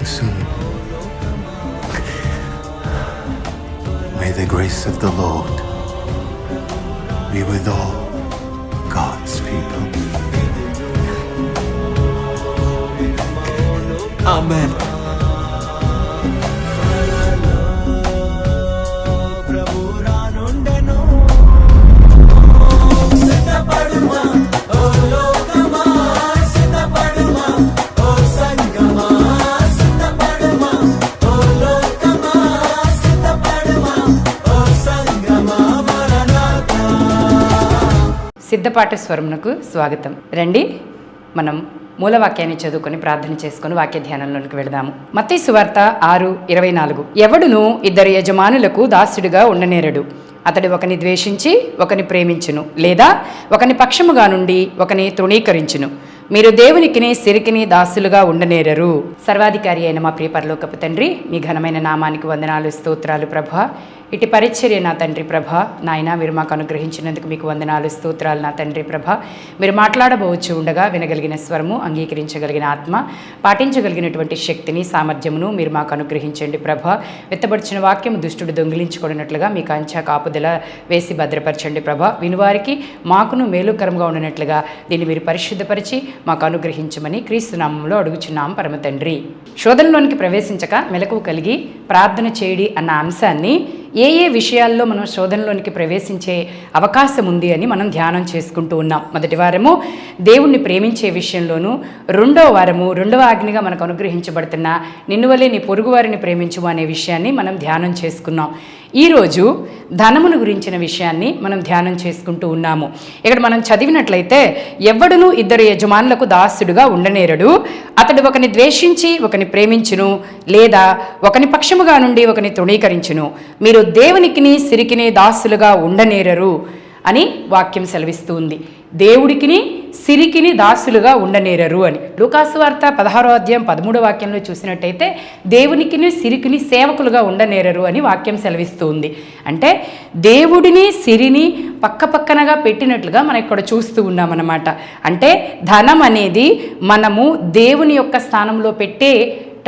soon. May the grace of the Lord be with all God's people. Amen. సిద్ధపాఠ స్వరమునకు స్వాగతం. రండి మనం మూలవాక్యాన్ని చదువుకొని ప్రార్థన చేసుకుని వాక్య ధ్యానంలోనికి వెళదాము. మత్తయి సువార్త 6:24. ఎవడును ఇద్దరు యజమానులకు దాసుడిగా ఉండనేరడు. అతడు ఒకని ద్వేషించి ఒకని ప్రేమించును, లేదా ఒకని పక్షముగా నుండి ఒకని తృణీకరించును. మీరు దేవునికిని సిరికిని దాసులుగా ఉండనేరరు. సర్వాధికారి అయిన మా ప్రియ పరలోకపు తండ్రి, మీ ఘనమైన నామానికి వందనాలు, స్తోత్రాలు ప్రభా. ఇటు పరిచర్య నా తండ్రి ప్రభా, నాయన మీరు మాకు అనుగ్రహించినందుకు మీకు వందనాలు, స్తోత్రాలు నా తండ్రి ప్రభా. మీరు మాట్లాడబోవచ్చు ఉండగా వినగలిగిన స్వరము, అంగీకరించగలిగిన ఆత్మ, పాటించగలిగినటువంటి శక్తిని, సామర్థ్యమును మీరు మాకు అనుగ్రహించండి ప్రభా. వెత్తబడిచిన వాక్యం దుష్టుడు దొంగిలించుకున్నట్లుగా మీ కంచా కాపుదల వేసి భద్రపరచండి ప్రభా. వినువారికి మాకును మేలుకరంగా ఉండనట్లుగా దీన్ని మీరు పరిశుద్ధపరిచి మాకు అనుగ్రహించమని క్రీస్తు నామంలో అడుగుచున్నాం పరమ తండ్రి. శోధనలోనికి ప్రవేశించక మెలకువ కలిగి ప్రార్థన చేయడి అన్న అంశాన్ని ఏ విషయాల్లో మనం శోధనలోనికి ప్రవేశించే అవకాశం ఉంది అని మనం ధ్యానం చేసుకుంటూ ఉన్నాం. మొదటి వారము దేవుణ్ణి ప్రేమించే విషయంలోనూ, రెండవ వారము రెండవ ఆజ్ఞగా మనకు అనుగ్రహించబడుతున్న నిన్ను వలె నీ పొరుగువారిని ప్రేమించుము అనే విషయాన్ని మనం ధ్యానం చేసుకున్నాం. ఈరోజు ధనమును గురించిన విషయాన్ని మనం ధ్యానం చేసుకుంటూ ఉన్నాము. ఇక్కడ మనం చదివినట్లయితే, ఎవ్వడును ఇద్దరు యజమానులకు దాసుడుగా ఉండనేరడు. అతడు ఒకని ద్వేషించి ఒకని ప్రేమించును, లేదా ఒకని పక్షముగా నుండి ఒకని తృణీకరించును. మీరు దేవునికిని సిరికిని దాసులుగా ఉండనేరరు అని వాక్యం సెలవిస్తూ ఉంది. దేవుడికిని సిరికిని దాసులుగా ఉండనేరరు అని. లూకాసు వార్త 16:13 వాక్యంలో చూసినట్టయితే, దేవునికిని సిరికిని సేవకులుగా ఉండనేరరు అని వాక్యం సెలవిస్తూ ఉంది. అంటే దేవుడిని సిరిని పక్కపక్కనగా పెట్టినట్లుగా మనం ఇక్కడ చూస్తూ ఉన్నామన్నమాట. అంటే ధనం అనేది మనము దేవుని యొక్క స్థానంలో పెట్టే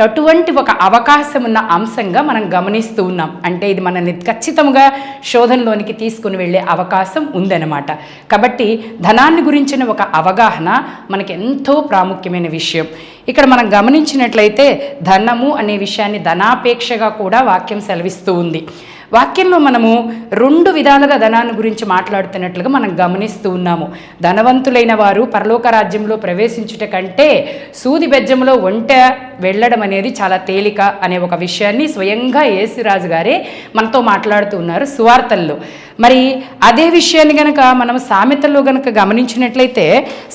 అటువంటి ఒక అవకాశం ఉన్న అంశంగా మనం గమనిస్తూ ఉన్నాం. అంటే ఇది మనల్ని ఖచ్చితంగా శోధనలోనికి తీసుకుని వెళ్ళే అవకాశం ఉందన్నమాట. కాబట్టి ధనాన్ని గురించిన ఒక అవగాహన మనకి ఎంతో ప్రాముఖ్యమైన విషయం. ఇక్కడ మనం గమనించినట్లయితే ధనము అనే విషయాన్ని ధనాపేక్షగా కూడా వాక్యం సెలవిస్తూ ఉంది. వాక్యంలో మనము రెండు విధాలుగా ధనాన్ని గురించి మాట్లాడుతున్నట్లుగా మనం గమనిస్తూ ఉన్నాము. ధనవంతులైన వారు పరలోక రాజ్యంలో ప్రవేశించుట కంటే సూది బెజ్జంలో ఒంట వెళ్ళడం అనేది చాలా తేలిక అనే ఒక విషయాన్ని స్వయంగా యేసురాజు గారే మనతో మాట్లాడుతూ ఉన్నారు సువార్తల్లో. మరి అదే విషయాన్ని గనక మనం సామెతల్లో గనక గమనించినట్లయితే,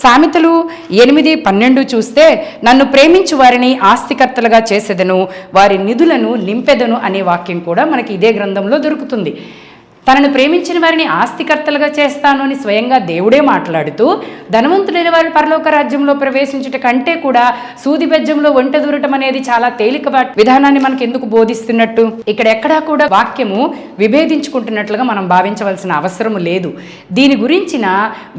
సామెతలు 8:12 చూస్తే, నన్ను ప్రేమించు వారిని ఆస్తికర్తలుగా చేసేదను, వారి నిధులను నింపెదను అనే వాక్యం కూడా మనకి ఇదే గ్రంథంలో దొరుకుతుంది. తనను ప్రేమించిన వారిని ఆస్తికర్తలుగా చేస్తాను అని స్వయంగా దేవుడే మాట్లాడుతూ, ధనవంతులైన వారి పరలోక రాజ్యంలో ప్రవేశించుట కంటే కూడా సూది బెజ్జంలో ఒంట దూరటం అనేది చాలా తేలిక విధానాన్ని మనకు ఎందుకు బోధిస్తున్నట్టు? ఇక్కడ ఎక్కడా కూడా వాక్యము విభేదించుకుంటున్నట్లుగా మనం భావించవలసిన అవసరం లేదు. దీని గురించిన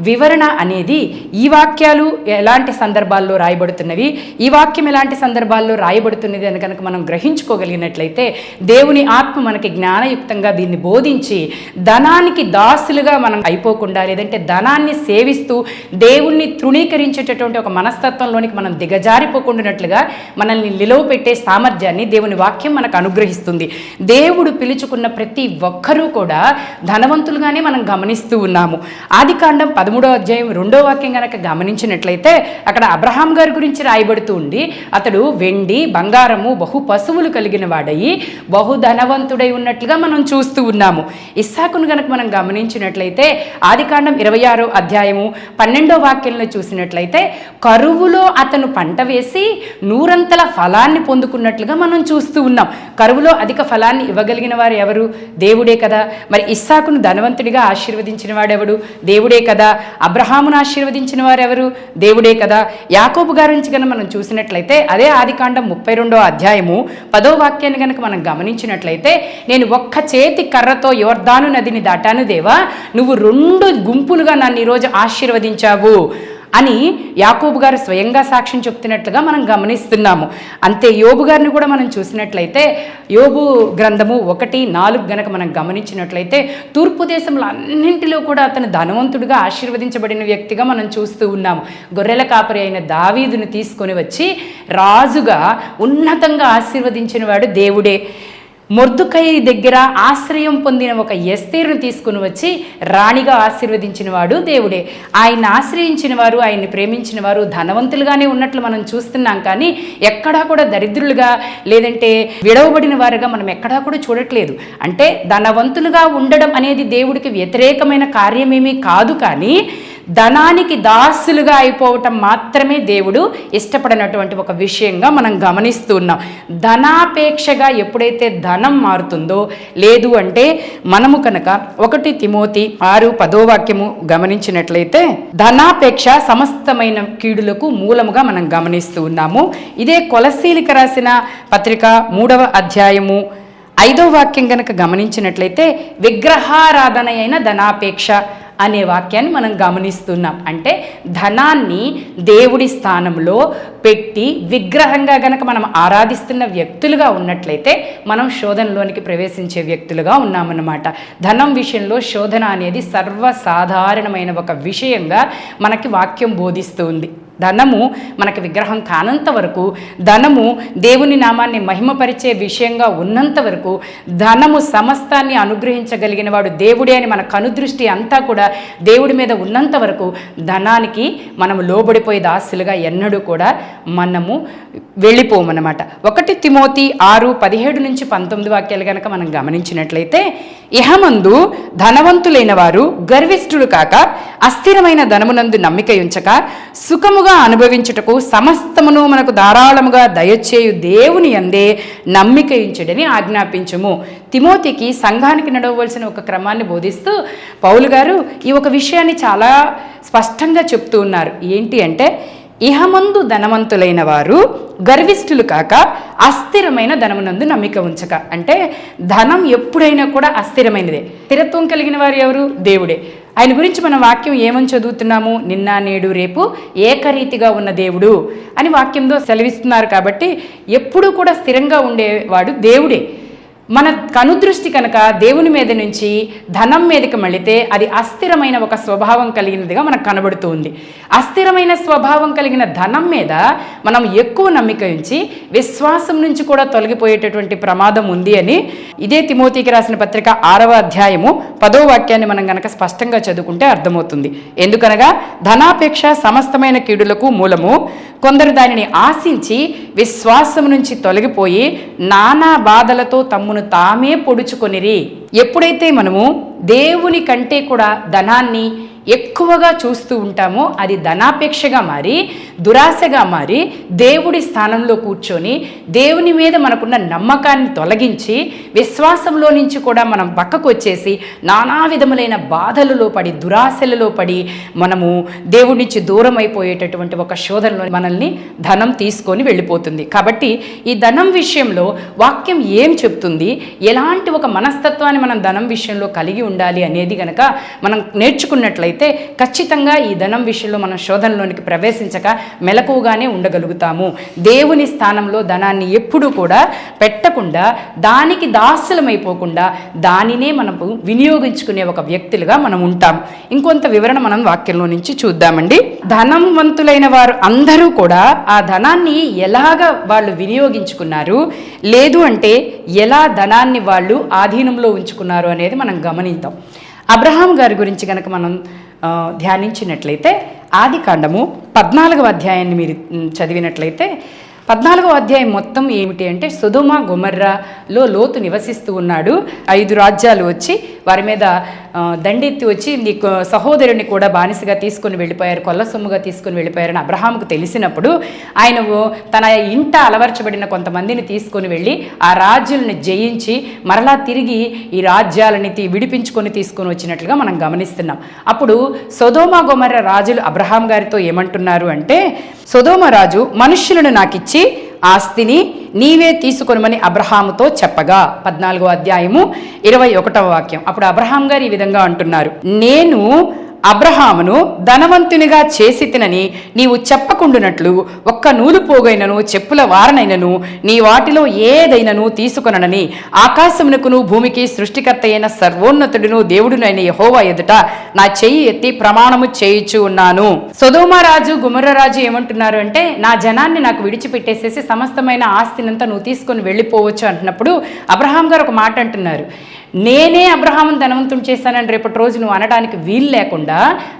వివరణ అనేది ఈ వాక్యాలు ఎలాంటి సందర్భాల్లో రాయబడుతున్నవి, ఈ వాక్యం ఎలాంటి సందర్భాల్లో రాయబడుతున్నది అని కనుక మనం గ్రహించుకోగలిగినట్లయితే, దేవుని ఆత్మ మనకి జ్ఞానయుక్తంగా దీన్ని బోధించి ధనానికి దాసులుగా మనం అయిపోకుండా, లేదంటే ధనాన్ని సేవిస్తూ దేవుణ్ణి తృణీకరించేటటువంటి ఒక మనస్తత్వంలోనికి మనం దిగజారిపోకుండానట్లుగా మనల్ని నిలువ పెట్టే సామర్థ్యాన్ని దేవుని వాక్యం మనకు అనుగ్రహిస్తుంది. దేవుడు పిలుచుకున్న ప్రతి ఒక్కరూ కూడా ధనవంతులుగానే మనం గమనిస్తూ ఉన్నాము. ఆదికాండం 13:2 వాక్యం కనుక గమనించినట్లయితే, అక్కడ అబ్రహాం గారి గురించి రాయబడుతూ ఉంది. అతడు వెండి బంగారము బహు పశువులు కలిగిన వాడయి బహు ధనవంతుడై ఉన్నట్లుగా మనం చూస్తూ ఉన్నాము. ఇస్సాకును గనక మనం గమనించినట్లయితే, ఆదికాండం 26:12 వాక్యంలో చూసినట్లయితే, కరువులో అతను పంట వేసి 100 ఫలాన్ని పొందుకున్నట్లుగా మనం చూస్తూ ఉన్నాం. కరువులో అధిక ఫలాన్ని ఇవ్వగలిగిన వారు ఎవరు? దేవుడే కదా. మరి ఇస్సాకును ధనవంతుడిగా ఆశీర్వదించిన వాడెవడు? దేవుడే కదా. అబ్రహామును ఆశీర్వదించిన వారు ఎవరు? దేవుడే కదా. యాకోబు గారి నుంచి కనుక మనం చూసినట్లయితే, అదే ఆదికాండం 32:10 వాక్యాన్ని కనుక మనం గమనించినట్లయితే, నేను ఒక్క చేతి కర్రతో యోర్దాను నదిని దాటాను దేవా, నువ్వు 2 గుంపులుగా నన్ను ఈరోజు ఆశీర్వదించావు అని యాకోబు గారు స్వయంగా సాక్ష్యం చెప్తున్నట్లుగా మనం గమనిస్తున్నాము. అంతే యోబు గారిని కూడా మనం చూసినట్లయితే యోబు గ్రంథము 1:4 గనక మనం గమనించినట్లయితే తూర్పు దేశంలో అన్నింటిలో కూడా అతను ధనవంతుడిగా ఆశీర్వదించబడిన వ్యక్తిగా మనం చూస్తూ ఉన్నాము. గొర్రెల కాపరి అయిన దావీదును తీసుకొని వచ్చి రాజుగా ఉన్నతంగా ఆశీర్వదించిన వాడు దేవుడే. మొర్దుకై దగ్గర ఆశ్రయం పొందిన ఒక ఎస్తేరును తీసుకుని వచ్చి రాణిగా ఆశీర్వదించిన వాడు దేవుడే. ఆయన ఆశ్రయించిన వారు, ఆయన్ని ప్రేమించిన వారు ధనవంతులుగానే ఉన్నట్లు మనం చూస్తున్నాం. కానీ ఎక్కడా కూడా దరిద్రులుగా లేదంటే విడవబడిన వారుగా మనం ఎక్కడా కూడా చూడట్లేదు. అంటే ధనవంతులుగా ఉండడం అనేది దేవుడికి వ్యతిరేకమైన కార్యమేమీ కాదు. కానీ ధనానికి దాసులుగా అయిపోవటం మాత్రమే దేవుడు ఇష్టపడినటువంటి ఒక విషయంగా మనం గమనిస్తూ ఉన్నాం. ధనాపేక్షగా ఎప్పుడైతే ధనం మారుతుందో, లేదు అంటే మనము కనుక 1 తిమోతి 6:10 గమనించినట్లయితే ధనాపేక్ష సమస్తమైన కీడులకు మూలముగా మనం గమనిస్తూ ఉన్నాము. ఇదే కొలస్సీలకు రాసిన పత్రిక 3వ అధ్యాయము 5వ వాక్యం కనుక గమనించినట్లయితే విగ్రహారాధన అయిన ధనాపేక్ష అనే వాక్యాన్ని మనం గమనిస్తున్నాం. అంటే ధనాన్ని దేవుడి స్థానంలో పెట్టి విగ్రహంగా గనక మనం ఆరాధిస్తున్న వ్యక్తులుగా ఉన్నట్లయితే మనం శోధనలోనికి ప్రవేశించే వ్యక్తులుగా ఉన్నామన్నమాట. ధనం విషయంలో శోధన అనేది సర్వసాధారణమైన ఒక విషయంగా మనకి వాక్యం బోధిస్తూ ఉంది. ధనము మనకి విగ్రహం కానంత వరకు, ధనము దేవుని నామాన్ని మహిమపరిచే విషయంగా ఉన్నంత వరకు, ధనము సమస్తాన్ని అనుగ్రహించగలిగిన వాడు దేవుడే అని మన కనుదృష్టి అంతా కూడా దేవుడి మీద ఉన్నంత వరకు ధనానికి మనము లోబడిపోయే దాసులుగా ఎన్నడూ కూడా మనము వెళ్ళిపోమన్నమాట. 1 తిమోతి 6:17-19 వాక్యాలు కనుక మనం గమనించినట్లయితే ఇహమందు ధనవంతులైన వారు గర్విష్ఠులు కాక అస్థిరమైన ధనమునందు నమ్మిక ఉంచక సుఖముగా అనుభవించుటకు సమస్తమును మనకు ధారాళముగా దయచేయు దేవుని యందే నమ్మిక ఉంచుడని ఆజ్ఞాపించుము. తిమోతికి సంఘానికి నడవవలసిన ఒక క్రమాన్ని బోధిస్తూ పౌలు గారు ఈ ఒక విషయాన్ని చాలా స్పష్టంగా చెప్తూ ఉన్నారు. ఏంటి అంటే ఇహమందు ధనవంతులైన వారు గర్విష్ఠులు కాక అస్థిరమైన ధనమునందు నమ్మిక ఉంచక. అంటే ధనం ఎప్పుడైనా కూడా అస్థిరమైనదే. స్థిరత్వం కలిగిన వారు ఎవరు? దేవుడే. ఆయన గురించి మన వాక్యం ఏమని చదువుతున్నాము? నిన్న నేడు రేపు ఏకరీతిగా ఉన్న దేవుడు అని వాక్యంలో సెలవిస్తున్నారు. కాబట్టి ఎప్పుడూ కూడా స్థిరంగా ఉండేవాడు దేవుడే. మన కనుదృష్టి కనుక దేవుని మీద నుంచి ధనం మీదకి మళ్ళితే అది అస్థిరమైన ఒక స్వభావం కలిగినదిగా మనకు కనబడుతూ ఉంది. అస్థిరమైన స్వభావం కలిగిన ధనం మీద మనం ఎక్కువ నమ్మిక ఉంచి విశ్వాసం నుంచి కూడా తొలగిపోయేటటువంటి ప్రమాదం ఉంది అని ఇదే తిమోతికి రాసిన పత్రిక 6వ అధ్యాయము 10వ వాక్యాన్ని మనం కనుక స్పష్టంగా చదువుకుంటే అర్థమవుతుంది. ఎందుకనగా ధనాపేక్ష సమస్తమైన కీడులకు మూలము, కొందరు దానిని ఆశించి విశ్వాసం నుంచి తొలగిపోయి నానా బాధలతో తమ్మును తామే పొడుచుకొనిరి. ఎప్పుడైతే మనము దేవుని కంటే కూడా ధనాన్ని ఎక్కువగా చూస్తూ ఉంటామో అది ధనాపేక్షగా మారి దురాశగా మారి దేవుడి స్థానంలో కూర్చొని దేవుని మీద మనకున్న నమ్మకాన్ని తొలగించి విశ్వాసంలో నుంచి కూడా మనం పక్కకు వచ్చేసి నానా విధములైన బాధలలో పడి దురాశలలో పడి మనము దేవుడి నుంచి దూరం అయిపోయేటటువంటి ఒక శోధనలో మనల్ని ధనం తీసుకొని వెళ్ళిపోతుంది. కాబట్టి ఈ ధనం విషయంలో వాక్యం ఏం చెప్తుంది, ఎలాంటి ఒక మనస్తత్వాన్ని మనం ధనం విషయంలో కలిగి ఉండాలి అనేది గనక మనం నేర్చుకున్నట్లయితే ఖచ్చితంగా ఈ ధనం విషయంలో మనం శోధనలోనికి ప్రవేశించక మెలకువగానే ఉండగలుగుతాము. దేవుని స్థానంలో ధనాన్ని ఎప్పుడూ కూడా పెట్టకుండా దానికి దాసులమైపోకుండా దానినే మనము వినియోగించుకునే ఒక వ్యక్తులుగా మనం ఉంటాం. ఇంకొంత వివరణ మనం వాక్యంలో నుంచి చూద్దామండి. ధనవంతులైన వారు అందరూ కూడా ఆ ధనాన్ని ఎలాగ వాళ్ళు వినియోగించుకున్నారు, లేదు అంటే ఎలా ధనాన్ని వాళ్ళు ఆధీనంలో ఉంచుకున్నారు అనేది మనం గమనిద్దాం. అబ్రహాం గారి గురించి కనుక మనం ధ్యానించినట్లయితే ఆదికాండము 14వ అధ్యాయాన్ని మీరు చదివినట్లయితే 14వ అధ్యాయం మొత్తం ఏమిటి అంటే సొదొమ గొమొర్రాలో లోతు నివసిస్తూ ఉన్నాడు. 5 రాజ్యాలు వచ్చి వారి మీద దండెత్తి వచ్చి నీ సహోదరుని కూడా బానిసగా తీసుకొని వెళ్ళిపోయారు, కొల్ల సొమ్ముగా తీసుకొని వెళ్ళిపోయారని అబ్రహాముకు తెలిసినప్పుడు ఆయన తన ఇంట అలవర్చబడిన కొంతమందిని తీసుకొని వెళ్ళి ఆ రాజ్యాలను జయించి మరలా తిరిగి ఈ రాజ్యాలని విడిపించుకొని తీసుకొని వచ్చినట్లుగా మనం గమనిస్తున్నాం. అప్పుడు సొదొమ గొమొర్రా రాజులు అబ్రహాం గారితో ఏమంటున్నారు అంటే, సొదొమ రాజు మనుష్యులను నాకిచ్చి ఆస్తిని నీవే తీసుకొనమని అబ్రహాముతో చెప్పగా 14వ అధ్యాయము 21వ వాక్యం. అప్పుడు అబ్రహాం గారు ఈ విధంగా అంటున్నారు, నేను అబ్రహామును ధనవంతునిగా చేసి తినని నీవు చెప్పకుండునట్లు ఒక్క నూలు పోగైనను చెప్పుల వారనైనను నీ వాటిలో ఏదైనను తీసుకొనని ఆకాశమునకును భూమికి సృష్టికర్త అయిన సర్వోన్నతుడును దేవుడునైన యెహోవా ఎదుట నా చెయ్యి ఎత్తి ప్రమాణము చేయుచు ఉన్నాను. సొదొమ రాజు గొమొర్రా రాజు ఏమంటున్నారు అంటే, నా జనాన్ని నాకు విడిచిపెట్టేసేసి సమస్తమైన ఆస్తినంతా నువ్వు తీసుకొని వెళ్ళిపోవచ్చు అంటున్నప్పుడు అబ్రహాం గారు ఒక మాట అంటున్నారు, నేనే అబ్రహామును ధనవంతుని చేశానని రేపటి రోజు నువ్వు అనడానికి వీలు లేకుండా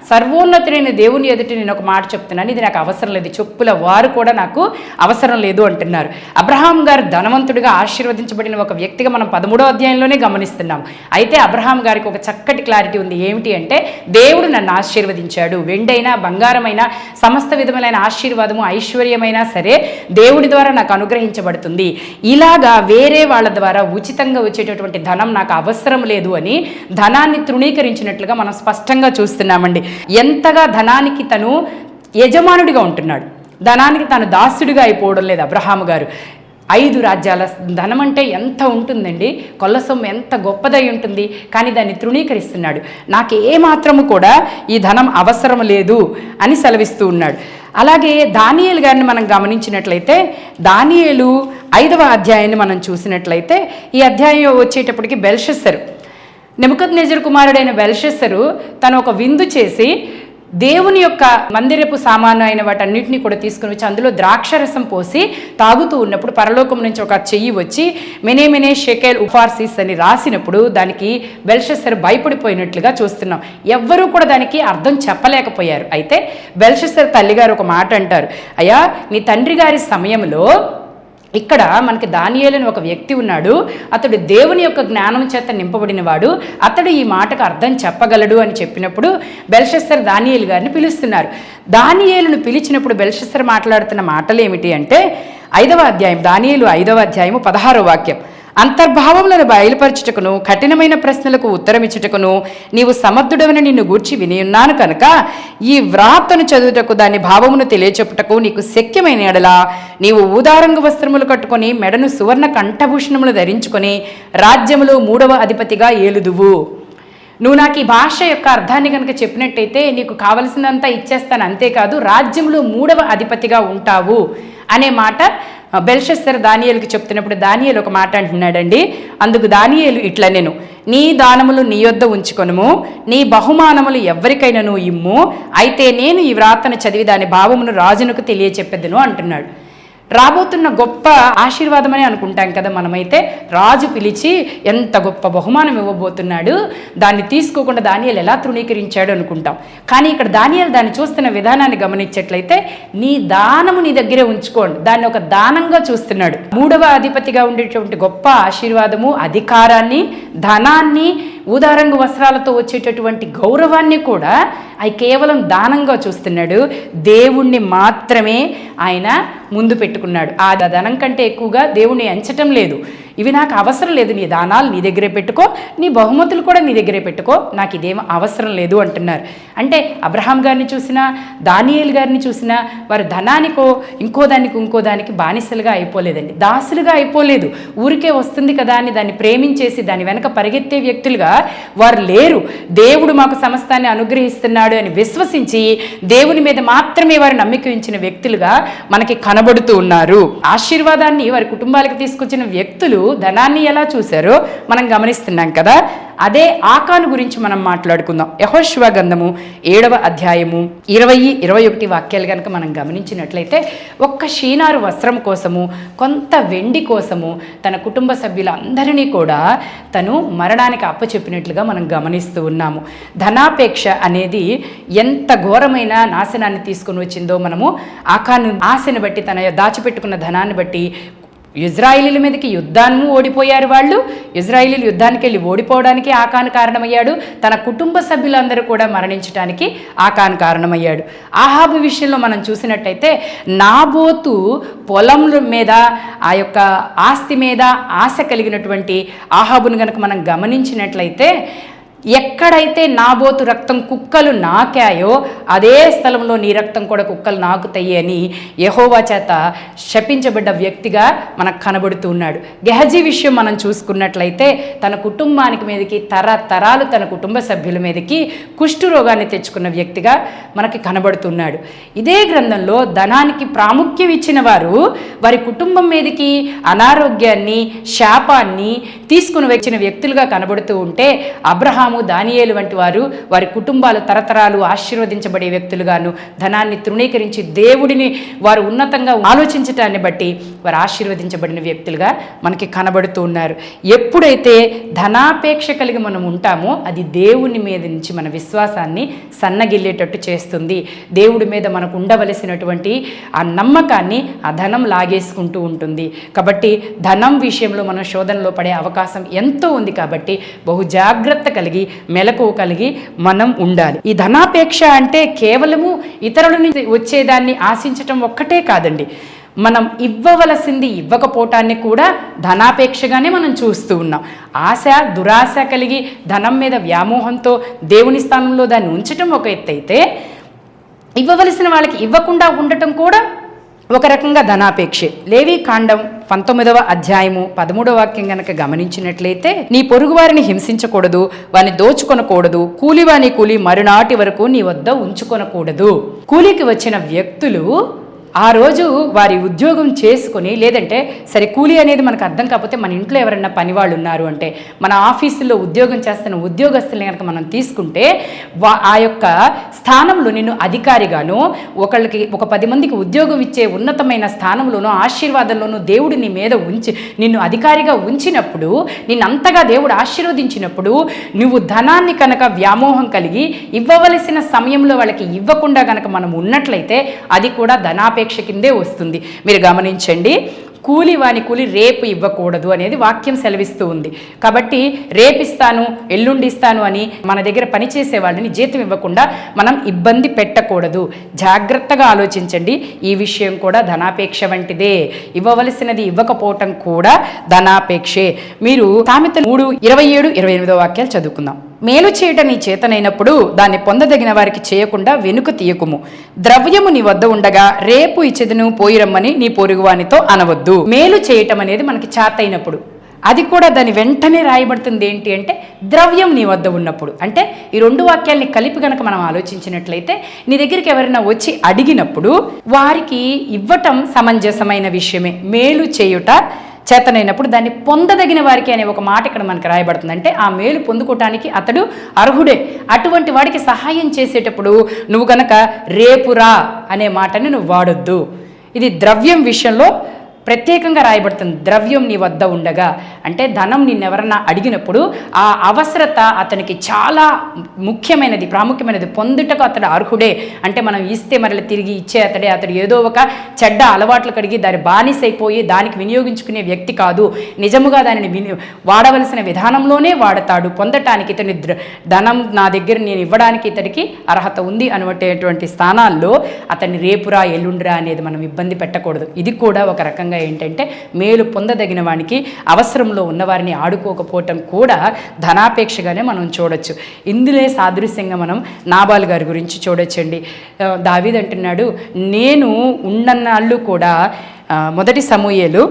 సర్వోన్నతుడైన దేవుని ఎదుటి నేను ఒక మాట చెప్తున్నాను, ఇది నాకు అవసరం లేదు, చెప్పుల వారు కూడా నాకు అవసరం లేదు అంటున్నారు. అబ్రహాం గారు ధనవంతుడిగా ఆశీర్వదించబడిన ఒక వ్యక్తిగా మనం 13వ అధ్యాయంలోనే గమనిస్తున్నాం. అయితే అబ్రహాం గారికి ఒక చక్కటి క్లారిటీ ఉంది. ఏమిటి అంటే, దేవుడు నన్ను ఆశీర్వదించాడు, వెండైనా బంగారమైన సమస్త విధములైన ఆశీర్వాదము ఐశ్వర్యమైనా సరే దేవుడి ద్వారా నాకు అనుగ్రహించబడుతుంది. ఇలాగా వేరే వాళ్ళ ద్వారా ఉచితంగా వచ్చేటటువంటి ధనం నాకు అవసరం లేదు అని ధనాన్ని తృణీకరించినట్లుగా మనం స్పష్టంగా చూస్తున్నామండి. ఎంతగా ధనానికి తను యజమానుడిగా ఉంటున్నాడు, ధనానికి తను దాసుడిగా అయిపోవడం లేదు అబ్రహాము గారు. 5 రాజ్యాల ధనం అంటే ఎంత ఉంటుందండి, కొల్ల సొమ్ము ఎంత గొప్పదై ఉంటుంది, కానీ దాన్ని తృణీకరిస్తున్నాడు. నాకు ఏమాత్రము కూడా ఈ ధనం అవసరం లేదు అని సెలవిస్తూ ఉన్నాడు. అలాగే దానియేలు గారిని మనం గమనించినట్లయితే, దానియేలు 5వ అధ్యాయాన్ని మనం చూసినట్లయితే, ఈ అధ్యాయం వచ్చేటప్పటికి బెల్షస్సరు, నెబుకద్నెజరు కుమారుడైన బెల్షస్సరు తను ఒక విందు చేసి దేవుని యొక్క మందిరపు సామాను అయిన వాటన్నిటిని కూడా తీసుకుని వచ్చి అందులో ద్రాక్షరసం పోసి తాగుతూ ఉన్నప్పుడు పరలోకం నుంచి ఒక చెయ్యి వచ్చి మెనే షెకెల్ ఉఫార్సిస్ అని రాసినప్పుడు దానికి బెల్షస్సరు భయపడిపోయినట్లుగా చూస్తున్నాం. ఎవ్వరూ కూడా దానికి అర్థం చెప్పలేకపోయారు. అయితే బెల్షస్సరు తల్లిగారు ఒక మాట అంటారు, అయ్యా నీ తండ్రి గారి సమయంలో ఇక్కడ మనకి దానియేలు అని ఒక వ్యక్తి ఉన్నాడు, అతడు దేవుని యొక్క జ్ఞానం చేత నింపబడినవాడు, అతడు ఈ మాటకు అర్థం చెప్పగలడు అని చెప్పినప్పుడు బెల్షస్సరు దానియేలు గారిని పిలుస్తున్నారు. దానియేలును పిలిచినప్పుడు బెల్షస్సరు మాట్లాడుతున్న మాటలు ఏమిటి అంటే, 5వ అధ్యాయం దానియేలు 5వ అధ్యాయము 16వ వాక్యం, అంతర్భావములను బయలుపరచుటకును కఠినమైన ప్రశ్నలకు ఉత్తరమిచ్చుటకును నీవు సమర్థుడవని నిన్ను గూర్చి వినియున్నాను కనుక ఈ వ్రాతను చదువుటకు దాని భావమును తెలియచెప్పుటకు నీకు శక్యమైన ఎడల నీవు ఊదారంగు వస్త్రములు కట్టుకొని మెడను సువర్ణ కంఠభూషణములు ధరించుకొని రాజ్యములో 3వ అధిపతిగా ఏలుదువు. నువ్వు నాకు ఈ భాష యొక్క అర్థాన్ని కనుక చెప్పినట్టయితే నీకు కావలసినంతా ఇచ్చేస్తాను, అంతేకాదు రాజ్యంలో 3వ అధిపతిగా ఉంటావు అనే మాట బెల్షస్సరు దానియేలుకి చెప్తున్నప్పుడు దానియేలు ఒక మాట అంటున్నాడండి. అందుకు దానియేలు ఇట్లా, నేను నీ దానములు నీ యొద్ద ఉంచుకొనుము, నీ బహుమానములు ఎవరికైనాను ఇమ్ము, అయితే నేను ఈ వ్రాతను చదివి దాని భావమును రాజునకు తెలియచెప్పెదను అంటున్నాడు. రాబోతున్న గొప్ప ఆశీర్వాదం అని అనుకుంటాం కదా మనమైతే. రాజు పిలిచి ఎంత గొప్ప బహుమానం ఇవ్వబోతున్నాడు, దాన్ని తీసుకోకుండా దానియేలు ఎలా తృణీకరించాడు అనుకుంటాం. కానీ ఇక్కడ దానియేలు దాన్ని చూస్తున్న విధానాన్ని గమనించేట్లయితే, నీ దానము నీ దగ్గరే ఉంచుకోండి, దాన్ని ఒక దానంగా చూస్తున్నాడు. 3వ అధిపతిగా ఉండేటువంటి గొప్ప ఆశీర్వాదము, అధికారాన్ని, ధనాన్ని, ఊదారంగు వస్త్రాలతో వచ్చేటటువంటి గౌరవాన్ని కూడా అవి కేవలం దానంగా చూస్తున్నాడు. దేవుణ్ణి మాత్రమే ఆయన ముందు పెట్టుకున్నాడు. ఆ ధనం కంటే ఎక్కువగా దేవుణ్ణి ఎంచటం లేదు. ఇవి నాకు అవసరం లేదు, నీ దానాలు నీ దగ్గరే పెట్టుకో, నీ బహుమతులు కూడా నీ దగ్గరే పెట్టుకో, నాకు ఇదేం అవసరం లేదు అంటున్నారు. అంటే అబ్రహాం గారిని చూసినా దానియేలు గారిని చూసినా వారు ధనానికో ఇంకో దానికి బానిసలుగా అయిపోలేదండి, దాసులుగా అయిపోలేదు. ఊరికే వస్తుంది కదా అని దాన్ని ప్రేమించేసి దాని వెనక పరిగెత్తే వ్యక్తులుగా వారు లేరు. దేవుడు మాకు సమస్తాన్ని అనుగ్రహిస్తున్నాడు అని విశ్వసించి దేవుని మీద మాత్రమే వారు నమ్మిక ఉంచిన వ్యక్తులుగా మనకి కనబడుతూ ఉన్నారు. ఆశీర్వాదాన్ని వారి కుటుంబాలకు తీసుకొచ్చిన వ్యక్తులు ధనాన్ని ఎలా చూశారో మనం గమనిస్తున్నాం కదా. అదే ఆకాను గురించి మనం మాట్లాడుకుందాం. యెహోషువ గ్రంథము 7వ అధ్యాయము 20-21 వాక్యాలు కనుక మనం గమనించినట్లయితే, ఒక్క షీనారు వస్త్రం కోసము, కొంత వెండి కోసము తన కుటుంబ సభ్యులందరినీ కూడా తను మరణానికి అప్పచెప్పినట్లుగా మనం గమనిస్తూ ఉన్నాము. ధనాపేక్ష అనేది ఎంత ఘోరమైన నాశనాన్ని తీసుకుని వచ్చిందో మనము ఆకాను ఆశను బట్టి, తన దాచిపెట్టుకున్న ధనాన్ని బట్టి ఇజ్రాయిలీల మీదకి యుద్ధాన్ని ఓడిపోయారు వాళ్ళు. ఇజ్రాయిలీలు యుద్ధానికి వెళ్ళి ఓడిపోవడానికి ఆకాను కారణమయ్యాడు. తన కుటుంబ సభ్యులందరూ కూడా మరణించడానికి ఆకాను కారణమయ్యాడు. ఆహాబు విషయంలో మనం చూసినట్టయితే, నాబోతు పొలముల మీద, ఆ యొక్క ఆస్తి మీద ఆశ కలిగినటువంటి ఆహాబును కనుక మనం గమనించినట్లయితే, ఎక్కడైతే నాబోతు రక్తం కుక్కలు నాకాయో అదే స్థలంలో నీ రక్తం కూడా కుక్కలు నాకుతాయి అని యెహోవా చేత శపించబడ్డ వ్యక్తిగా మనకు కనబడుతూ ఉన్నాడు. గెహజీ విషయం మనం చూసుకున్నట్లయితే తన కుటుంబానికి మీదకి తరతరాలు తన కుటుంబ సభ్యుల మీదకి కుష్టు రోగాన్ని తెచ్చుకున్న వ్యక్తిగా మనకి కనబడుతున్నాడు. ఇదే గ్రంథంలో ధనానికి ప్రాముఖ్యం ఇచ్చిన వారు వారి కుటుంబం మీదకి అనారోగ్యాన్ని శాపాన్ని తీసుకుని వచ్చిన వ్యక్తులుగా కనబడుతూ ఉంటే అబ్రహాము దానియేలు వంటి వారు వారి కుటుంబాలు తరతరాలు ఆశీర్వదించబడే వ్యక్తులుగాను ధనాన్ని తృణీకరించి దేవుడిని వారు ఉన్నతంగా ఆలోచించటాన్ని బట్టి వారు ఆశీర్వదించబడిన వ్యక్తులుగా మనకి కనబడుతూ ఉన్నారు. ఎప్పుడైతే ధనాపేక్ష కలిగి మనం ఉంటామో అది దేవుని మీద నుంచి మన విశ్వాసాన్ని సన్నగిల్లేటట్టు చేస్తుంది. దేవుడి మీద మనకు ఉండవలసినటువంటి ఆ నమ్మకాన్ని ఆ ధనం లాగేసుకుంటూ ఉంటుంది. కాబట్టి ధనం విషయంలో మనం శోధనలో పడే అవకాశం ఎంతో ఉంది. కాబట్టి బహు జాగ్రత్త కలిగి మెలకువ కలిగి మనం ఉండాలి. ఈ ధనాపేక్ష అంటే కేవలము ఇతరుల నుంచి వచ్చేదాన్ని ఆశించటం ఒక్కటే కాదండి. మనం ఇవ్వవలసింది ఇవ్వకపోవటాన్ని కూడా ధనాపేక్షగానే మనం చూస్తూ ఉన్నాం. ఆశ దురాశ కలిగి ధనం మీద వ్యామోహంతో దేవుని స్థానంలో దాన్ని ఉంచటం ఒక ఎత్తు అయితే, ఇవ్వవలసిన వాళ్ళకి ఇవ్వకుండా ఉండటం కూడా ఒక రకంగా ధనాపేక్షే. లేవి కాండం 19వ అధ్యాయము 13వ వాక్యం గనక గమనించినట్లయితే, నీ పొరుగు వారిని హింసించకూడదు, వారిని దోచుకొనకూడదు, కూలివాని కూలి మరునాటి వరకు నీ వద్ద ఉంచుకొనకూడదు. కూలికి వచ్చిన వ్యక్తులు ఆ రోజు వారి ఉద్యోగం చేసుకుని, లేదంటే సరే కూలీ అనేది మనకు అర్థం కాకపోతే మన ఇంట్లో ఎవరన్నా పనివాళ్ళు ఉన్నారు అంటే, మన ఆఫీసుల్లో ఉద్యోగం చేస్తున్న ఉద్యోగస్తుల్ని కనుక మనం తీసుకుంటే ఆ యొక్క స్థానంలో నిన్ను అధికారిగాను ఒకళ్ళకి ఒక 10 మందికి ఉద్యోగం ఇచ్చే ఉన్నతమైన స్థానంలోనూ ఆశీర్వాదంలోనూ దేవుడు నీ మీద ఉంచి నిన్ను అధికారిగా ఉంచినప్పుడు, నిన్ను అంతగా దేవుడు ఆశీర్వదించినప్పుడు నువ్వు ధనాన్ని కనుక వ్యామోహం కలిగి ఇవ్వవలసిన సమయంలో వాళ్ళకి ఇవ్వకుండా కనుక మనం ఉన్నట్లయితే అది కూడా ధనాపేక్ష కిందే వస్తుంది. మీరు గమనించండి, కూలి వాని కూలి రేపు ఇవ్వకూడదు అనేది వాక్యం సెలవిస్తూ ఉంది. కాబట్టి రేపిస్తాను ఎల్లుండిస్తాను అని మన దగ్గర పనిచేసే వాళ్ళని జీతం ఇవ్వకుండా మనం ఇబ్బంది పెట్టకూడదు. జాగ్రత్తగా ఆలోచించండి. ఈ విషయం కూడా ధనాపేక్ష వంటిదే. ఇవ్వవలసినది ఇవ్వకపోవటం కూడా ధనాపేక్షే. మీరు సామెత 3:27-28 వాక్యాలు చదువుకుందాం. మేలు చేయట నీ చేతనైనప్పుడు దాన్ని పొందదగిన వారికి చేయకుండా వెనుక తీయకుము. ద్రవ్యము నీ వద్ద ఉండగా రేపు ఇచ్చేదను పోయిరమ్మని నీ పొరుగువానితో అనవద్దు. మేలు చేయటం అనేది మనకి చేతైనప్పుడు, అది కూడా దాని వెంటనే రాయబడుతుంది ఏంటి అంటే ద్రవ్యం నీ వద్ద ఉన్నప్పుడు. అంటే ఈ 2 వాక్యాల్ని కలిపి కనుక మనం ఆలోచించినట్లయితే, నీ దగ్గరికి ఎవరైనా వచ్చి అడిగినప్పుడు వారికి ఇవ్వటం సమంజసమైన విషయమే. మేలు చేయుట చేతనైనప్పుడు దాన్ని పొందదగిన వారికి అనే ఒక మాట ఇక్కడ మనకు రాయబడుతుంది. అంటే ఆ మేలు పొందుకోవటానికి అతడు అర్హుడే. అటువంటి వాడికి సహాయం చేసేటప్పుడు నువ్వు కనుక రేపురా అనే మాటని నువ్వు వాడొద్దు. ఇది ద్రవ్యం విషయంలో ప్రత్యేకంగా రాయబడుతుంది. ద్రవ్యం నీ వద్ద ఉండగా అంటే ధనం నిన్నెవరన్నా అడిగినప్పుడు ఆ అవసరత అతనికి చాలా ముఖ్యమైనది, ప్రాముఖ్యమైనది. పొందుటకు అతడు అర్హుడే. అంటే మనం ఇస్తే మరలా తిరిగి ఇచ్చే అతడే. అతడు ఏదో ఒక చెడ్డ అలవాట్లు కడిగి దాని బానిసైపోయి దానికి వినియోగించుకునే వ్యక్తి కాదు. నిజముగా దానిని వాడవలసిన విధానంలోనే వాడతాడు. పొందటానికి ఇతని ధనం నా దగ్గర నేను ఇవ్వడానికి ఇతడికి అర్హత ఉంది అనేటువంటి స్థానాల్లో అతన్ని రేపురా ఎల్లుండిరా అనేది మనం ఇబ్బంది పెట్టకూడదు. ఇది కూడా ఒక రకంగా ఏంటంటే మేలు పొందదగిన వానికి అవసరంలో ఉన్నవారిని ఆడుకోకపోవటం కూడా ధనాపేక్షగానే మనం చూడొచ్చు. ఇందులో సాదృశ్యంగా మనం నాబాల్ గారి గురించి చూడొచ్చండి. దావీదు అంటున్నాడు, నేను ఉన్నన్నాళ్ళు కూడా మొదటి సమూయేలు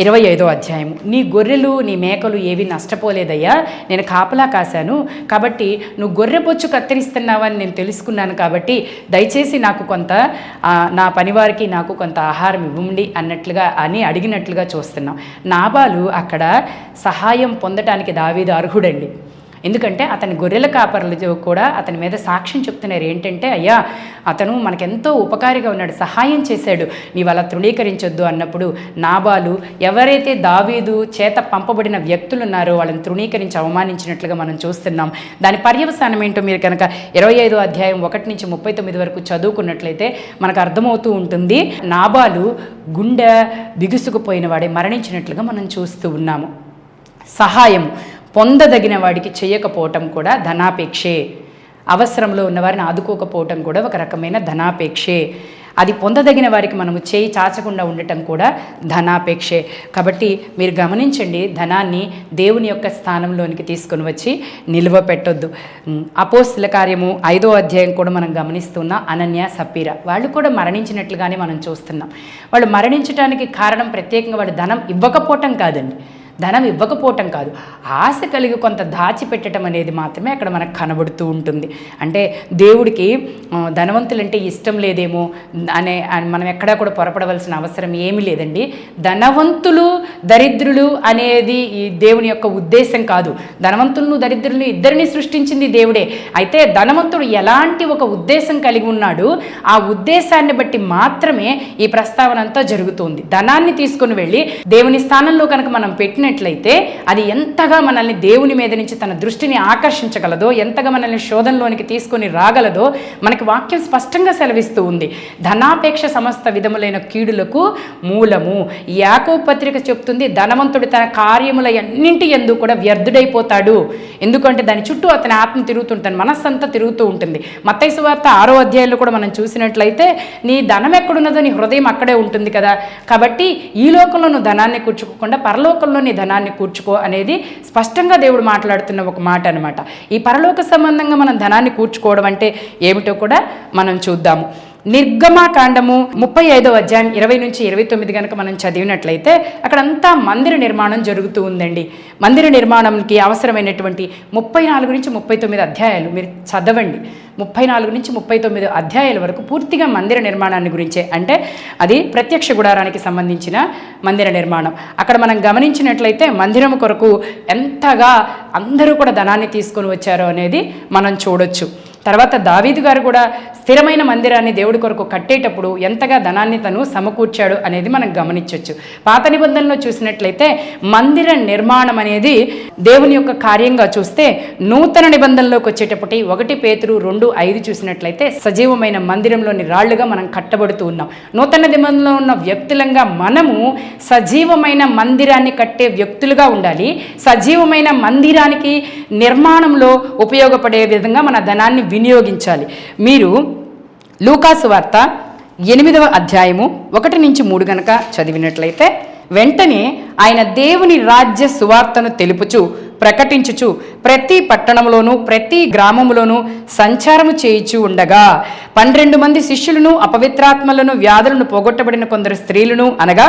25వ అధ్యాయము, నీ గొర్రెలు నీ మేకలు ఏవి నష్టపోలేదయ్యా, నేను కాపలా కాశాను. కాబట్టి నువ్వు గొర్రెబొచ్చు కత్తిరిస్తున్నావని నేను తెలుసుకున్నాను. కాబట్టి దయచేసి నాకు కొంత నా పనివారికి నాకు కొంత ఆహారం ఇవ్వండి అన్నట్లుగా అని అడిగినట్లుగా చూస్తున్నాం. నాబాలు అక్కడ సహాయం పొందటానికి దావీదు అర్హుడండి. ఎందుకంటే అతని గొర్రెల కాపరులు కూడా అతని మీద సాక్ష్యం చెప్తున్నారు. ఏంటంటే, అయ్యా అతను మనకెంతో ఉపకారిగా ఉన్నాడు, సహాయం చేశాడు, నీవు అలా తృణీకరించొద్దు అన్నప్పుడు నాబాలు ఎవరైతే దావీదు చేత పంపబడిన వ్యక్తులు ఉన్నారో వాళ్ళని తృణీకరించి అవమానించినట్లుగా మనం చూస్తున్నాం. దాని పర్యవసానం ఏంటో మీరు కనుక 25వ అధ్యాయం 1 నుంచి 39 వరకు చదువుకున్నట్లయితే మనకు అర్థమవుతూ ఉంటుంది. నాబాలు గుండె బిగుసుకుపోయిన వాడే మరణించినట్లుగా మనం చూస్తూ ఉన్నాము. సహాయం పొందదగిన వాడికి చేయకపోవటం కూడా ధనాపేక్షే. అవసరంలో ఉన్నవారిని ఆదుకోకపోవటం కూడా ఒక రకమైన ధనాపేక్షే. అది పొందదగిన వారికి మనము చేయి చాచకుండా ఉండటం కూడా ధనాపేక్షే. కాబట్టి మీరు గమనించండి, ధనాన్ని దేవుని యొక్క స్థానంలోనికి తీసుకొని వచ్చి నిలువ పెట్టొద్దు. అపోస్తుల కార్యము 5వ అధ్యాయం కూడా మనం గమనిస్తున్నా. అనన్య సప్పీరా వాళ్ళు కూడా మరణించినట్లుగానే మనం చూస్తున్నాం. వాళ్ళు మరణించడానికి కారణం ప్రత్యేకంగా వాళ్ళు ధనం ఇవ్వకపోవటం కాదండి, ధనం ఇవ్వకపోవటం కాదు, ఆశ కలిగి కొంత దాచిపెట్టడం అనేది మాత్రమే అక్కడ మనకు కనబడుతూ ఉంటుంది. అంటే దేవుడికి ధనవంతులంటే ఇష్టం లేదేమో మనం ఎక్కడా కూడా పొరపడవలసిన అవసరం ఏమీ లేదండి. ధనవంతులు దరిద్రులు అనేది ఈ దేవుని యొక్క ఉద్దేశం కాదు. ధనవంతులను దరిద్రులను ఇద్దరిని సృష్టించింది దేవుడే. అయితే ధనవంతుడు ఎలాంటి ఒక ఉద్దేశం కలిగి ఉన్నాడు, ఆ ఉద్దేశాన్ని బట్టి మాత్రమే ఈ ప్రస్తావన అంతా జరుగుతుంది. ధనాన్ని తీసుకుని వెళ్ళి దేవుని స్థానంలో కనుక మనం పెట్టినట్లయితే అది ఎంతగా మనల్ని దేవుని మీద నుంచి తన దృష్టిని ఆకర్షించగలదో, ఎంతగా మనల్ని శోధనలోనికి తీసుకొని రాగలదో మనకి వాక్యం స్పష్టంగా సెలవిస్తూ ఉంది. ధనాపేక్ష సమస్త విధములైన కీడులకు మూలము. యాకోబు పత్రిక చెప్తుంది, ధనవంతుడు తన కార్యముల అన్నింటి యందు కూడా వ్యర్థుడైపోతాడు. ఎందుకంటే దాని చుట్టూ అతని ఆత్మ తిరుగుతుంటాను, మనస్సంతా తిరుగుతూ ఉంటుంది. మత్తయి సువార్త 6వ అధ్యాయంలో కూడా మనం చూసినట్లయితే నీ ధనం ఎక్కడున్నదో నీ హృదయం అక్కడే ఉంటుంది కదా. కాబట్టి ఈ లోకంలో నువ్వు ధనాన్ని కూర్చుకోకుండా పరలోకంలో నీ ధనాన్ని కూర్చుకో అనేది స్పష్టంగా దేవుడు మాట్లాడుతున్న ఒక మాట అనమాట. ఈ పరలోక సంబంధంగా మనం ధనాన్ని కూర్చుకోవడం అంటే ఏమిటో కూడా మనం చూద్దాము. నిర్గమాకాండము 35వ అధ్యాయం 20 నుంచి 29 కనుక మనం చదివినట్లయితే అక్కడంతా మందిర నిర్మాణం జరుగుతూ ఉందండి. మందిర నిర్మాణంకి అవసరమైనటువంటి 34 నుంచి 39 అధ్యాయాలు మీరు చదవండి. 34 నుంచి 39 అధ్యాయాల వరకు పూర్తిగా మందిర నిర్మాణాన్ని గురించే. అంటే అది ప్రత్యక్ష గుడారానికి సంబంధించిన మందిర నిర్మాణం. అక్కడ మనం గమనించినట్లయితే మందిరం కొరకు ఎంతగా అందరూ కూడా ధనాన్ని తీసుకొని వచ్చారో అనేది మనం చూడొచ్చు. తర్వాత దావీదు గారు కూడా స్థిరమైన మందిరాన్ని దేవుడి కొరకు కట్టేటప్పుడు ఎంతగా ధనాన్ని తను సమకూర్చాడు అనేది మనం గమనించవచ్చు. పాత నిబంధనలో చూసినట్లయితే మందిర నిర్మాణం అనేది దేవుని యొక్క కార్యంగా చూస్తే, నూతన నిబంధనలోకి వచ్చేటప్పటి 1 పేతురు 2:5 చూసినట్లయితే సజీవమైన మందిరంలోని రాళ్లుగా మనం కట్టబడుతూ ఉన్నాం. నూతన నిబంధనలో ఉన్న వ్యక్తులంగా మనము సజీవమైన మందిరాన్ని కట్టే వ్యక్తులుగా ఉండాలి. సజీవమైన మందిరానికి నిర్మాణంలో ఉపయోగపడే విధంగా మన ధనాన్ని వినియోగించాలి. మీరు లూకాసు వార్త 8వ అధ్యాయము 1 నుంచి 3 గనక చదివినట్లయితే, వెంటనే ఆయన దేవుని రాజ్య సువార్తను తెలుపుచు ప్రకటించుచు ప్రతి పట్టణంలోనూ ప్రతి గ్రామంలోనూ సంచారము చేయుచు ఉండగా 12 మంది శిష్యులను, అపవిత్రాత్మలను, వ్యాధులను పోగొట్టబడిన కొందరు స్త్రీలను, అనగా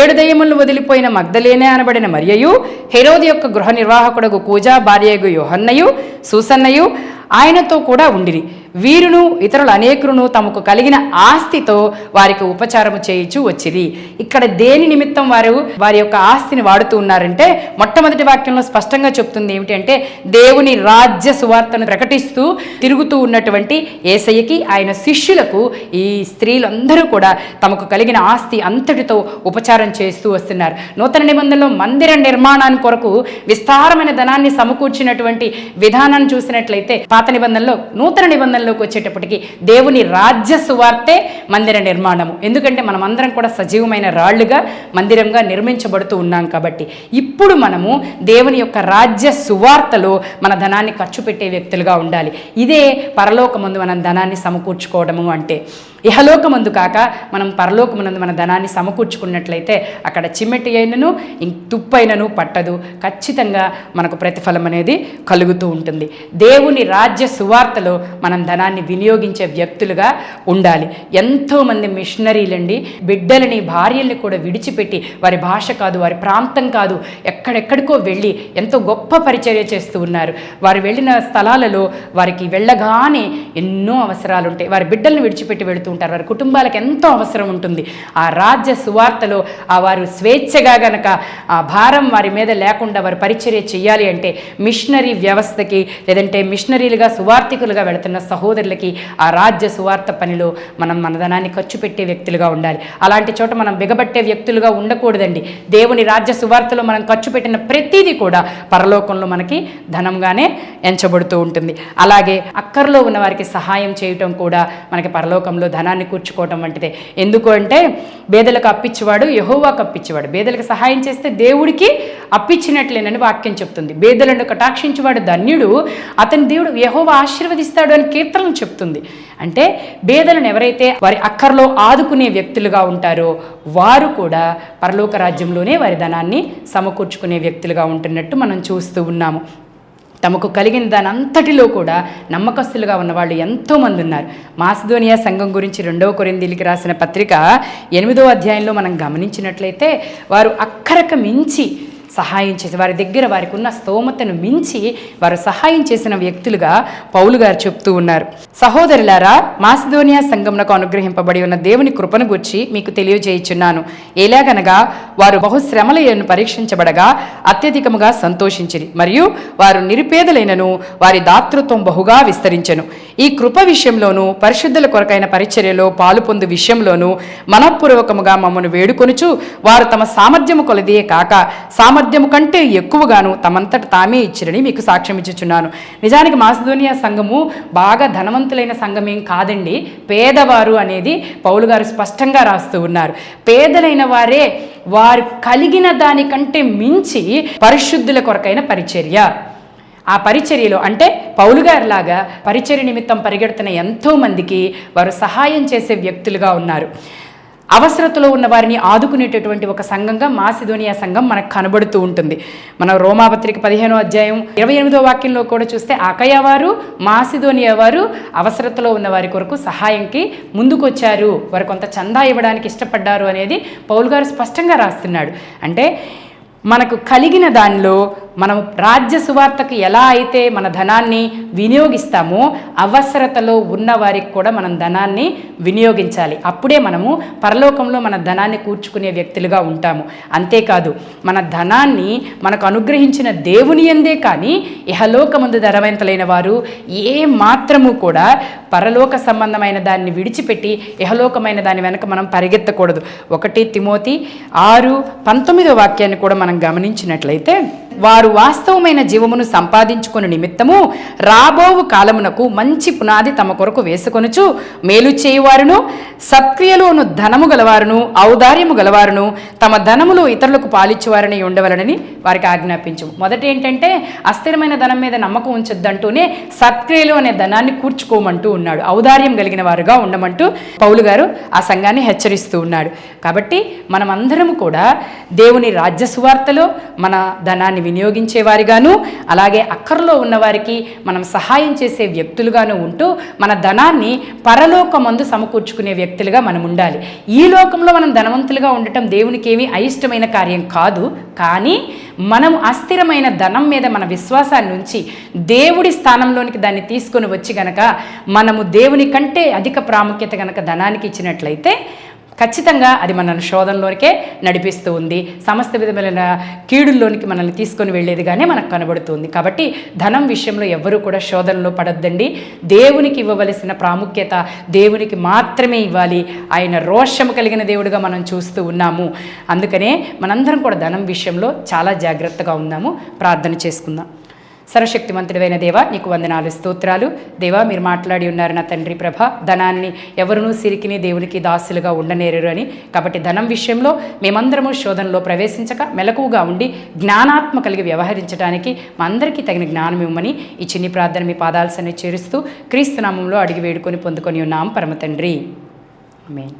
7 దయ్యములను వదిలిపోయిన మగ్దలేనే అనబడిన మరియయు, హెరోదు యొక్క గృహ నిర్వాహకుడగు కూజా భార్యగు యోహన్నయు, సూసన్నయు ఆయనతో కూడా ఉండిరి. వీరును ఇతరులు అనేకులను తమకు కలిగిన ఆస్తితో వారికి ఉపచారము చేయించు వచ్చిరి. ఇక్కడ దేని నిమిత్తం వారి యొక్క ఆస్తిని వాడుతూ ఉన్నారంటే, మొట్టమొదటి వాక్యంలో స్పష్టంగా చెప్తుంది ఏమిటి అంటే, దేవుని రాజ్య సువార్తను ప్రకటిస్తూ తిరుగుతూ ఉన్నటువంటి యేసయ్యకి, ఆయన శిష్యులకు ఈ స్త్రీలందరూ కూడా తమకు కలిగిన ఆస్తి అంతటితో ఉపచారం చేస్తూ వస్తున్నారు. నూతన నిబంధనలో మందిర నిర్మాణానికి కొరకు విస్తారమైన ధనాన్ని సమకూర్చినటువంటి విధానాన్ని చూసినట్లయితే, పాత నిబంధనలో నూతన నిబంధనలోకి వచ్చేటప్పటికి దేవుని రాజ్య సువార్తే మందిర నిర్మాణము. ఎందుకంటే మనం అందరం కూడా సజీవమైన రాళ్లుగా మందిరంగా నిర్మించబడుతూ ఉన్నాం. కాబట్టి ఇప్పుడు మనము దేవుని యొక్క రాజ్య సువార్తలో మన ధనాన్ని ఖర్చు పెట్టే వ్యక్తులుగా ఉండాలి. ఇదే పరలోకమందు మనం ధనాన్ని సమకూర్చుకోవడము అంటే. ఇహలోకమందు కాక మనం పరలోకమునందు మన ధనాన్ని సమకూర్చుకున్నట్లయితే అక్కడ చిమ్మెటి అయినను తుప్పైనను పట్టదు. ఖచ్చితంగా మనకు ప్రతిఫలం అనేది కలుగుతూ ఉంటుంది. దేవుని రాజ్య సువార్తలో మనం ధనాన్ని వినియోగించే వ్యక్తులుగా ఉండాలి. ఎంతోమంది మిషనరీలండి బిడ్డలని, భార్యల్ని కూడా విడిచిపెట్టి వారి భాష కాదు, వారి ప్రాంతం కాదు, ఎక్కడెక్కడికో వెళ్ళి ఎంతో గొప్ప పరిచర్య చేస్తూ ఉన్నారు. వారు వెళ్ళిన స్థలాలలో వారికి వెళ్ళగానే ఎన్నో అవసరాలు ఉంటాయి. వారి బిడ్డల్ని విడిచిపెట్టి వెళుతూ ఉంటారు. వారి కుటుంబాలకు ఎంతో అవసరం ఉంటుంది. ఆ రాజ్య సువార్తలో వారు స్వేచ్ఛగా గనక ఆ భారం వారి మీద లేకుండా వారు పరిచర్య చేయాలి అంటే, మిషనరీ వ్యవస్థకి లేదంటే మిషనరీలుగా సువార్థికులుగా వెళుతున్న సహోదరులకి ఆ రాజ్య సువార్త పనిలో మనం మన ధనాన్ని ఖర్చు పెట్టే వ్యక్తులుగా ఉండాలి. అలాంటి చోట మనం బిగబట్టే వ్యక్తులుగా ఉండకూడదండి. దేవుని రాజ్య సువార్తలో మనం ఖర్చు పెట్టిన ప్రతిదీ కూడా పరలోకంలో మనకి ధనంగానే ఎంచబడుతూ ఉంటుంది. అలాగే అక్కర్లో ఉన్న వారికి సహాయం చేయటం కూడా మనకి పరలోకంలో ధనాన్ని కూర్చుకోవటం వంటిదే. ఎందుకు అంటే బేదలకు అప్పిచ్చేవాడు యెహోవాకు అప్పిచ్చేవాడు. బేదలకు సహాయం చేస్తే దేవుడికి అప్పిచ్చినట్లేనని వాక్యం చెప్తుంది. బేదలను కటాక్షించేవాడు ధన్యుడు, అతని దేవుడు యెహోవా ఆశీర్వదిస్తాడు అని కీర్తనలు చెప్తుంది. అంటే బేదలను ఎవరైతే వారి అక్కర్లో ఆదుకునే వ్యక్తులుగా ఉంటారో వారు కూడా పరలోక రాజ్యంలోనే వారి ధనాన్ని సమకూర్చుకునే వ్యక్తులుగా ఉంటున్నట్టు మనం చూస్తూ ఉన్నాము. తమకు కలిగిన దాని అంతటిలో కూడా నమ్మకస్తులుగా ఉన్నవాళ్ళు ఎంతోమంది ఉన్నారు. మాసిదోనియా సంఘం గురించి 2వ కొరింథీయులకు రాసిన పత్రిక 8వ అధ్యాయంలో మనం గమనించినట్లయితే వారు అక్కరకు మించి సహాయం చేసి వారి దగ్గర వారికి ఉన్న స్తోమతను మించి వారు సహాయం చేసిన వ్యక్తులుగా పౌలు గారు చెప్తూ ఉన్నారు. సహోదరులారా, మాసిదోనియా సంఘమునకు అనుగ్రహింపబడి ఉన్న దేవుని కృపను గురించి మీకు తెలియజేయుచున్నాను. ఎలాగనగా వారు బహుశ్రమలను పరీక్షించబడగా అత్యధికముగా సంతోషించిరి, మరియు వారు నిరుపేదలైనను వారి దాతృత్వం బహుగా విస్తరించెను. ఈ కృప విషయంలోనూ పరిశుద్ధుల కొరకైన పరిచర్యలో పాలు పొందు విషయంలోనూ మనఃపూర్వకముగా మమ్మను వేడుకొనుచు వారు తమ సామర్థ్యము కొలదియే కాక సామర్థ్యము కంటే ఎక్కువగాను తమంతట తామే ఇచ్చిరని మీకు సాక్ష్యం ఇచ్చుచున్నాను. నిజానికి మాసిదోనియా సంఘము బాగా ధనవంతులైన సంఘం ఏం కాదండి, పేదవారు అనేది పౌలు గారు స్పష్టంగా రాస్తూ ఉన్నారు. పేదలైన వారే వారు కలిగిన దానికంటే మించి పరిశుద్ధుల కొరకైన పరిచర్య, ఆ పరిచర్యలో అంటే పౌలు గారిలాగా పరిచర్య నిమిత్తం పరిగెడుతున్న ఎంతోమందికి వారు సహాయం చేసే వ్యక్తులుగా ఉన్నారు. అవసరతలో ఉన్న వారిని ఆదుకునేటటువంటి ఒక సంఘంగా మాసిదోనియా సంఘం మనకు కనబడుతూ ఉంటుంది. మనం రోమాపత్రిక 15వ అధ్యాయం 28వ వాక్యంలో కూడా చూస్తే అకయ వారు మాసిదోనియా వారు అవసరతలో ఉన్న వారి కొరకు సహాయంకి ముందుకొచ్చారు, వారు కొంత చందా ఇవ్వడానికి ఇష్టపడ్డారు అనేది పౌలు గారు స్పష్టంగా రాస్తున్నాడు. అంటే మనకు కలిగిన దానిలో మనం రాజ్య సువార్తకు ఎలా అయితే మన ధనాన్ని వినియోగిస్తామో అవసరతలో ఉన్న వారికి కూడా మనం ధనాన్ని వినియోగించాలి. అప్పుడే మనము పరలోకంలో మన ధనాన్ని కూర్చుకునే వ్యక్తులుగా ఉంటాము. అంతేకాదు మన ధనాన్ని మనకు అనుగ్రహించిన దేవుని యందే కానీ ఇహలోకమందు ధనవంతులైన వారు ఏ మాత్రము కూడా పరలోక సంబంధమైన దాన్ని విడిచిపెట్టి ఇహలోకమైన దాని వెనక మనం పరిగెత్తకూడదు. 1 తిమోతి 6:19 వాక్యాన్ని కూడా మనం గమనించినట్లయితే వారు వాస్తవమైన జీవమును సంపాదించుకుని నిమిత్తము రాబోవు కాలమునకు మంచి పునాది తమ కొరకు వేసుకొనుచు మేలు చేయువారును సత్క్రియలోను ధనము గలవారును ఔదార్యము గలవారును తమ ధనములో ఇతరులకు పాలిచ్చేవారని ఉండవలనని వారికి ఆజ్ఞాపించు. మొదట ఏంటంటే అస్థిరమైన ధనం మీద నమ్మకం ఉంచొద్దంటూనే సత్క్రియలు అనే ధనాన్ని కూర్చుకోమంటూ ఉన్నాడు. ఔదార్యం కలిగిన వారుగా ఉండమంటూ పౌలు గారు ఆ సంఘాన్ని హెచ్చరిస్తూ ఉన్నాడు. కాబట్టి మనమందరము కూడా దేవుని రాజ్య సువార్తలో మన ధనాన్ని వినియోగించేవారిగాను అలాగే అక్కర్లో ఉన్నవారికి మనం సహాయం చేసే వ్యక్తులుగాను ఉంటూ మన ధనాన్ని పరలోకమందు సమకూర్చుకునే వ్యక్తులుగా మనం ఉండాలి. ఈ లోకంలో మనం ధనవంతులుగా ఉండటం దేవునికి ఏమీ అయిష్టమైన కార్యం కాదు. కానీ మనం అస్థిరమైన ధనం మీద మన విశ్వాసాన్ని ఉంచి దేవుడి స్థానంలోనికి దాన్ని తీసుకొని వచ్చి గనక మనము దేవుని కంటే అధిక ప్రాముఖ్యత గనక ధనానికి ఇచ్చినట్లయితే ఖచ్చితంగా అది మనల్ని శోధనలోనికే నడిపిస్తూ ఉంది. సమస్త విధమైన కీడుల్లోనికి మనల్ని తీసుకొని వెళ్ళేదిగానే మనకు కనబడుతుంది. కాబట్టి ధనం విషయంలో ఎవ్వరూ కూడా శోధనలో పడొద్దండి. దేవునికి ఇవ్వవలసిన ప్రాముఖ్యత దేవునికి మాత్రమే ఇవ్వాలి. ఆయన రోషము కలిగిన దేవుడిగా మనం చూస్తూ ఉన్నాము. అందుకనే మనందరం కూడా ధనం విషయంలో చాలా జాగ్రత్తగా ఉందాము. ప్రార్థన చేసుకుందాం. సర్వశక్తిమంతుడైన దేవా, నీకు వందనాలు, స్తోత్రాలు. దేవా, మీరు మాట్లాడి ఉన్నారు నా తండ్రి ప్రభ, ధనాన్ని ఎవరునూ సిరికిని దేవునికి దాసులుగా ఉండనేరు అని. కాబట్టి ధనం విషయంలో మేమందరము శోధనలో ప్రవేశించక మెలకువగా ఉండి జ్ఞానాత్మ కలిగి వ్యవహరించడానికి మా అందరికీ తగిన జ్ఞానం ఇవ్వమని ఈ చిన్ని ప్రార్థన మీ పాదాల్సన్ని చేరుస్తూ క్రీస్తు నామంలో అడిగి వేడుకొని పొందుకొని ఉన్నాం పరమ తండ్రి. ఆమేన్.